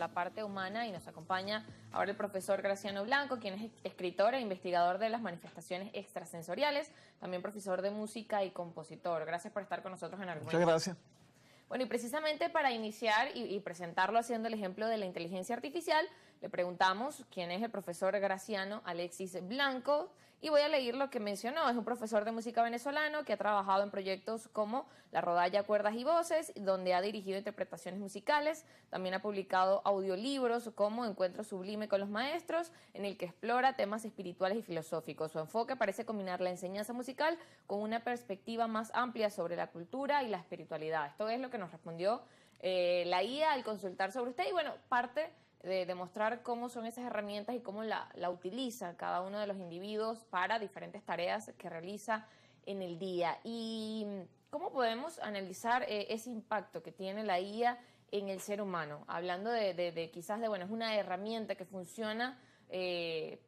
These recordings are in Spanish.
la parte humana y nos acompaña ahora el profesor Graciano Blanco, quien es escritor e investigador de las manifestaciones extrasensoriales, también profesor de música y compositor. Gracias por estar con nosotros en Argumentos. Muchas gracias. Bueno, y precisamente para iniciar y presentarlo haciendo el ejemplo de la inteligencia artificial, le preguntamos quién es el profesor Graciano Alexis Blanco y voy a leer lo que mencionó. Es un profesor de música venezolano que ha trabajado en proyectos como La Rodalla Cuerdas y Voces, donde ha dirigido interpretaciones musicales. También ha publicado audiolibros como Encuentro Sublime con los Maestros, en el que explora temas espirituales y filosóficos. Su enfoque parece combinar la enseñanza musical con una perspectiva más amplia sobre la cultura y la espiritualidad. Esto es lo que nos respondió la IA al consultar sobre usted y bueno, parte de demostrar cómo son esas herramientas y cómo la utiliza cada uno de los individuos para diferentes tareas que realiza en el día. Y cómo podemos analizar ese impacto que tiene la IA en el ser humano, hablando de quizás de, bueno, es una herramienta que funciona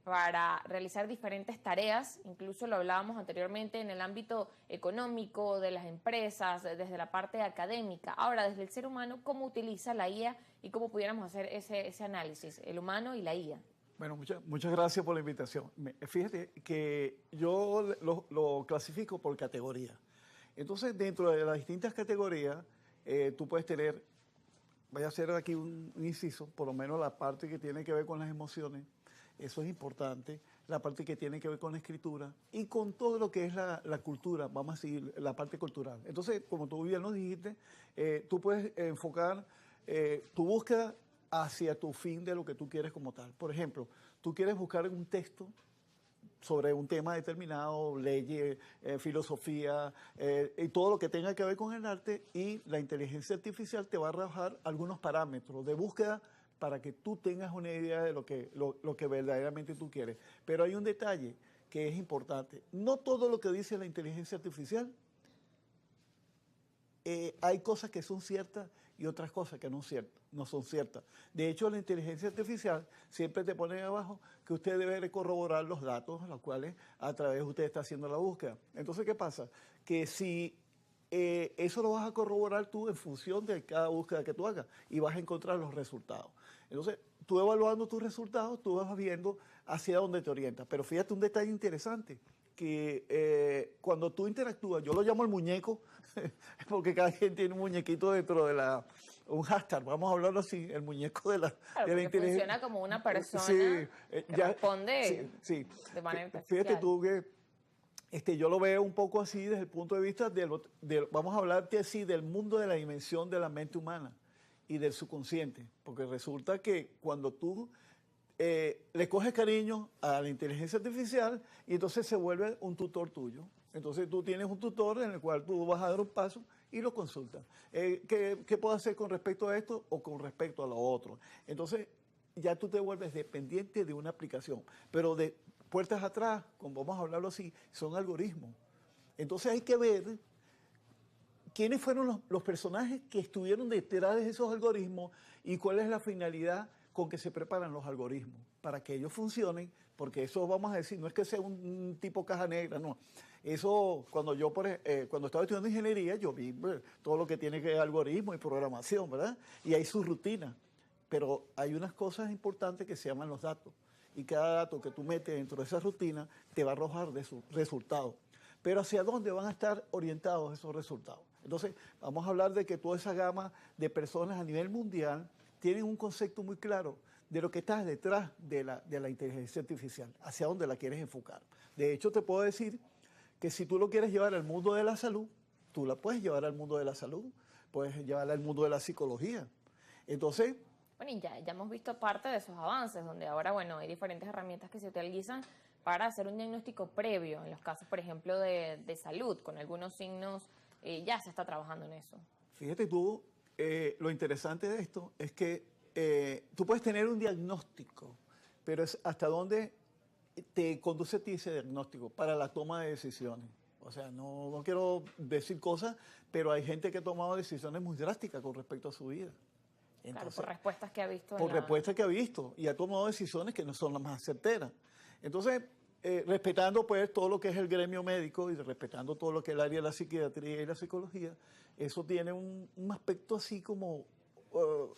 para realizar diferentes tareas, incluso lo hablábamos anteriormente en el ámbito económico, de las empresas, desde la parte académica. Ahora, desde el ser humano, ¿cómo utiliza la IA y cómo pudiéramos hacer ese análisis, el humano y la IA? Bueno, muchas gracias por la invitación. Fíjate que yo lo clasifico por categoría. Entonces, dentro de las distintas categorías, tú puedes tener, voy a hacer aquí un inciso, por lo menos la parte que tiene que ver con las emociones. Eso es importante, la parte que tiene que ver con la escritura y con todo lo que es la cultura, vamos a seguir la parte cultural. Entonces, como tú bien nos dijiste, tú puedes enfocar tu búsqueda hacia tu fin de lo que tú quieres como tal. Por ejemplo, tú quieres buscar un texto sobre un tema determinado, leyes, filosofía y todo lo que tenga que ver con el arte, y la inteligencia artificial te va a arrojar algunos parámetros de búsqueda para que tú tengas una idea de lo que verdaderamente tú quieres. Pero hay un detalle que es importante. No todo lo que dice la inteligencia artificial, hay cosas que son ciertas y otras cosas que no son ciertas. De hecho, la inteligencia artificial siempre te pone abajo que usted debe corroborar los datos a los cuales a través de usted está haciendo la búsqueda. Entonces, ¿qué pasa? Que si eso lo vas a corroborar tú en función de cada búsqueda que tú hagas y vas a encontrar los resultados. Entonces, tú evaluando tus resultados, tú vas viendo hacia dónde te orientas. Pero fíjate un detalle interesante, que cuando tú interactúas, yo lo llamo el muñeco, porque cada quien tiene un muñequito dentro de un hashtag, vamos a hablarlo así, el muñeco de la inteligencia. Funciona como una persona que responde de manera artificial. Fíjate tú que yo lo veo un poco así desde el punto de vista vamos a hablarte así del mundo de la dimensión de la mente humana y del subconsciente, porque resulta que cuando tú le coges cariño a la inteligencia artificial y entonces se vuelve un tutor tuyo. Entonces tú tienes un tutor en el cual tú vas a dar un paso y lo consultas. ¿Qué puedo hacer con respecto a esto o con respecto a lo otro? Entonces ya tú te vuelves dependiente de una aplicación, pero de puertas atrás, como vamos a hablarlo así, son algoritmos. Entonces hay que ver quiénes fueron los personajes que estuvieron detrás de esos algoritmos y cuál es la finalidad con que se preparan los algoritmos para que ellos funcionen, porque eso, vamos a decir, no es que sea un tipo caja negra, no. Eso, cuando estaba estudiando ingeniería, yo vi todo lo que tiene que ver algoritmo y programación, ¿verdad? Y hay su rutina, pero hay unas cosas importantes que se llaman los datos, y cada dato que tú metes dentro de esa rutina te va a arrojar de sus resultados. Pero ¿hacia dónde van a estar orientados esos resultados? Entonces, vamos a hablar de que toda esa gama de personas a nivel mundial tienen un concepto muy claro de lo que está detrás de la inteligencia artificial, hacia dónde la quieres enfocar. De hecho, te puedo decir que si tú lo quieres llevar al mundo de la salud, tú la puedes llevar al mundo de la salud, puedes llevarla al mundo de la psicología. Entonces, bueno, y ya hemos visto parte de esos avances, donde ahora, bueno, hay diferentes herramientas que se utilizan para hacer un diagnóstico previo, en los casos, por ejemplo, de salud, con algunos signos, ya se está trabajando en eso. Fíjate tú, lo interesante de esto es que tú puedes tener un diagnóstico, pero es hasta dónde te conduce a ti ese diagnóstico para la toma de decisiones. O sea, no quiero decir cosas, pero hay gente que ha tomado decisiones muy drásticas con respecto a su vida. Entonces, claro, por respuestas que ha visto. Por respuestas que ha visto y ha tomado decisiones que no son las más certeras. Entonces, respetando pues todo lo que es el gremio médico y respetando todo lo que es el área de la psiquiatría y la psicología, eso tiene un aspecto así como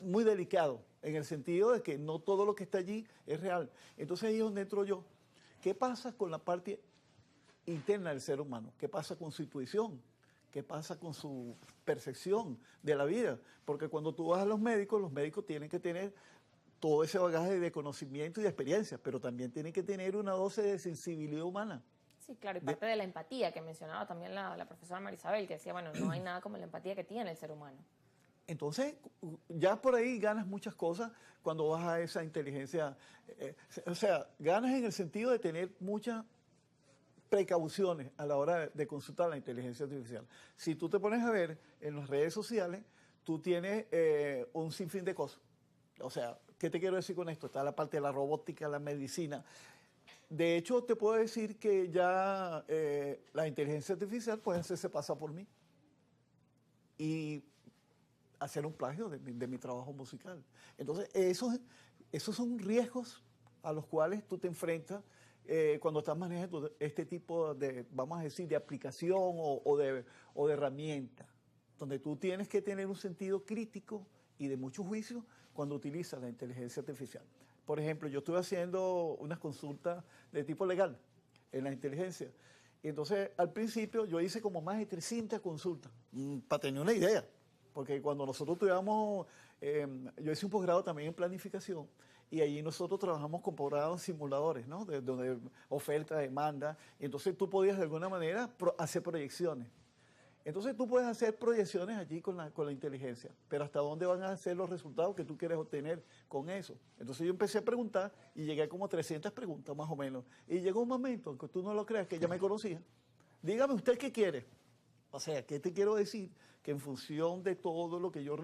muy delicado en el sentido de que no todo lo que está allí es real. Entonces ahí es donde entro yo. ¿Qué pasa con la parte interna del ser humano? ¿Qué pasa con su intuición? ¿Qué pasa con su percepción de la vida? Porque cuando tú vas a los médicos tienen que tener todo ese bagaje de conocimiento y de experiencia, pero también tienen que tener una dosis de sensibilidad humana. Sí, claro, y parte de la empatía que mencionaba también la profesora Marisabel, que decía, bueno, no hay nada como la empatía que tiene el ser humano. Entonces, ya por ahí ganas muchas cosas cuando vas a esa inteligencia. O sea, ganas en el sentido de tener muchas precauciones a la hora de consultar la inteligencia artificial. Si tú te pones a ver en las redes sociales, tú tienes un sinfín de cosas. O sea, ¿qué te quiero decir con esto? Está la parte de la robótica, la medicina. De hecho, te puedo decir que ya la inteligencia artificial puede hacerse pasar por mí y hacer un plagio de mi trabajo musical. Entonces, esos son riesgos a los cuales tú te enfrentas cuando estás manejando este tipo de, vamos a decir, de aplicación o de herramienta, donde tú tienes que tener un sentido crítico y de mucho juicio cuando utilizas la inteligencia artificial. Por ejemplo, yo estuve haciendo unas consultas de tipo legal en la inteligencia. Y entonces, al principio, yo hice como más de 300 consultas, para tener una idea. Porque cuando nosotros tuvimos, yo hice un posgrado también en planificación, y allí nosotros trabajamos con posgrados simuladores, ¿no? Donde oferta, demanda, y entonces tú podías de alguna manera hacer proyecciones. Entonces tú puedes hacer proyecciones allí con la inteligencia, pero ¿hasta dónde van a ser los resultados que tú quieres obtener con eso? Entonces yo empecé a preguntar y llegué a como 300 preguntas más o menos. Y llegó un momento, aunque tú no lo creas, que ella me conocía. Dígame usted qué quiere. O sea, ¿qué te quiero decir? Que en función de todo lo que yo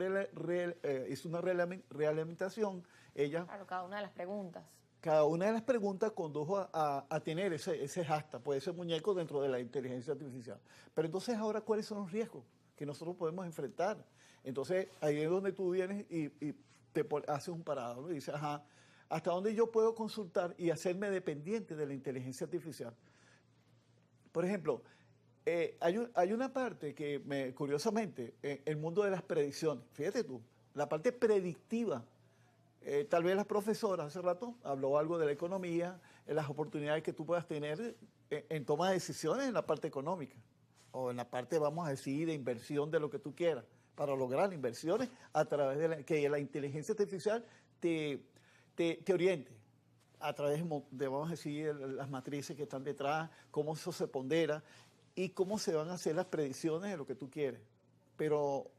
hice una realimentación, ella... Claro, cada una de las preguntas. Cada una de las preguntas condujo a tener ese hashtag, pues ese muñeco dentro de la inteligencia artificial. Pero entonces ahora, ¿cuáles son los riesgos que nosotros podemos enfrentar? Entonces ahí es donde tú vienes y te haces un parado, ¿no? Y dices, ajá, ¿hasta dónde yo puedo consultar y hacerme dependiente de la inteligencia artificial? Por ejemplo, hay una parte que, curiosamente, el mundo de las predicciones, fíjate tú, la parte predictiva. Tal vez la profesora hace rato habló algo de la economía, las oportunidades que tú puedas tener en toma de decisiones en la parte económica o en la parte, vamos a decir, de inversión de lo que tú quieras, para lograr inversiones a través de que la inteligencia artificial te oriente a través de, vamos a decir, las matrices que están detrás, cómo eso se pondera y cómo se van a hacer las predicciones de lo que tú quieres. Pero,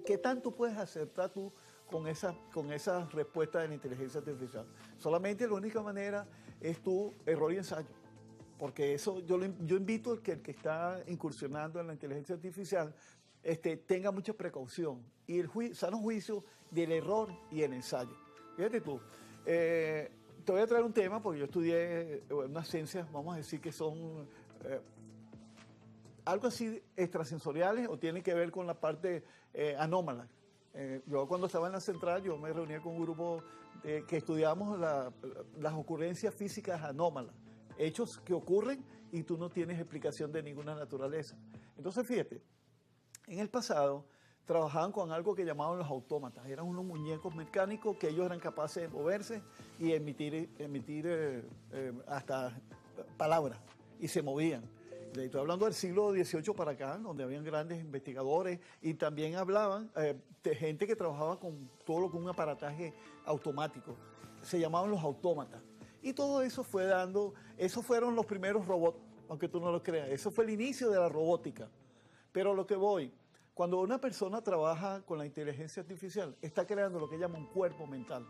¿qué tanto puedes acertar tú con esa respuesta de la inteligencia artificial? Solamente la única manera es tu error y ensayo. Porque eso yo invito a que el que está incursionando en la inteligencia artificial tenga mucha precaución y el sano juicio del error y el ensayo. Fíjate tú, te voy a traer un tema porque yo estudié unas ciencias, vamos a decir que son algo así extrasensoriales o tienen que ver con la parte anómala. Yo cuando estaba en la central, yo me reunía con un grupo que estudiamos las ocurrencias físicas anómalas, hechos que ocurren y tú no tienes explicación de ninguna naturaleza. Entonces, fíjate, en el pasado trabajaban con algo que llamaban los autómatas. Eran unos muñecos mecánicos que ellos eran capaces de moverse y emitir hasta palabras y se movían. Estoy hablando del siglo XVIII para acá, donde habían grandes investigadores y también hablaban de gente que trabajaba con todo lo que un aparataje automático. Se llamaban los autómatas. Y todo eso fue esos fueron los primeros robots, aunque tú no lo creas. Eso fue el inicio de la robótica. Pero lo que voy, cuando una persona trabaja con la inteligencia artificial, está creando lo que llama un cuerpo mental.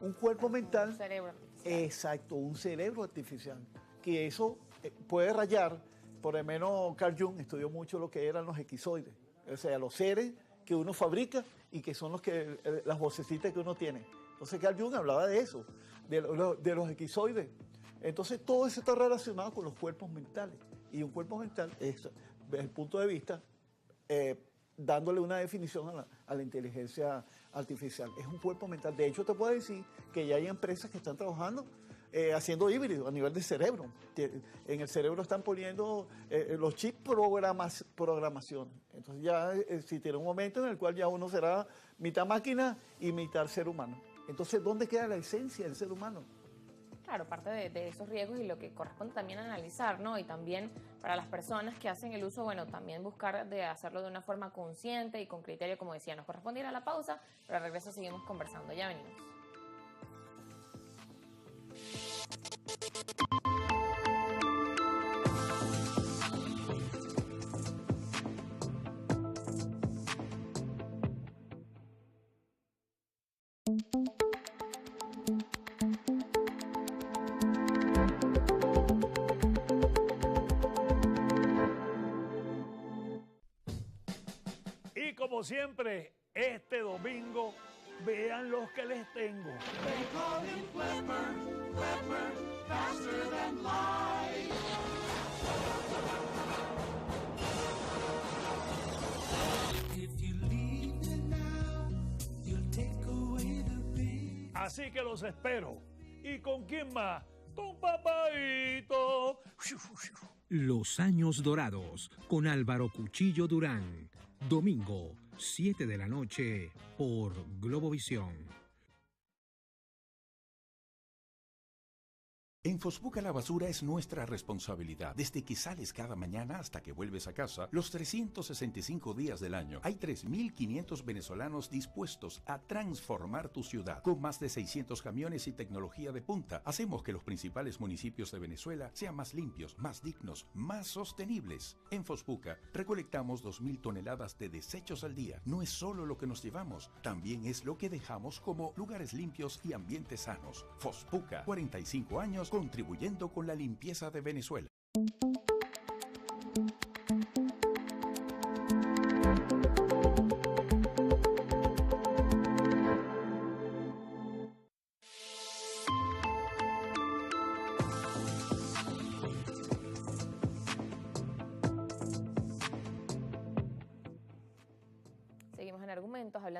Un cuerpo mental... Un cerebro artificial. Exacto, un cerebro artificial. Que eso puede rayar. Por lo menos Carl Jung estudió mucho lo que eran los esquizoides, o sea, los seres que uno fabrica y que son las vocecitas que uno tiene. Entonces Carl Jung hablaba de eso, de los esquizoides. Entonces todo eso está relacionado con los cuerpos mentales. Y un cuerpo mental es, desde el punto de vista, dándole una definición a la inteligencia artificial. Es un cuerpo mental. De hecho, te puedo decir que ya hay empresas que están trabajando haciendo híbrido a nivel de cerebro. En el cerebro están poniendo los chips programación. Entonces ya si tiene un momento en el cual ya uno será mitad máquina y mitad ser humano. Entonces, ¿dónde queda la esencia del ser humano? Claro, parte de esos riesgos y lo que corresponde también analizar, ¿no? Y también para las personas que hacen el uso, bueno, también buscar de hacerlo de una forma consciente y con criterio, como decía. Nos corresponde ir a la pausa, pero al regreso seguimos conversando. Ya venimos. Y como siempre, este domingo, vean los que les tengo. Así que los espero. ¿Y con quién más? Con Papaito. Los Años Dorados con Álvaro Cuchillo Durán. Domingo, 7 de la noche por Globovisión. En Fosbuca la basura es nuestra responsabilidad. Desde que sales cada mañana hasta que vuelves a casa, los 365 días del año, hay 3.500 venezolanos dispuestos a transformar tu ciudad. Con más de 600 camiones y tecnología de punta, hacemos que los principales municipios de Venezuela sean más limpios, más dignos, más sostenibles. En Fosbuca recolectamos 2.000 toneladas de desechos al día. No es solo lo que nos llevamos, también es lo que dejamos como lugares limpios y ambientes sanos. Fosbuca, 45 años contribuyendo con la limpieza de Venezuela. Seguimos en argumentos hablando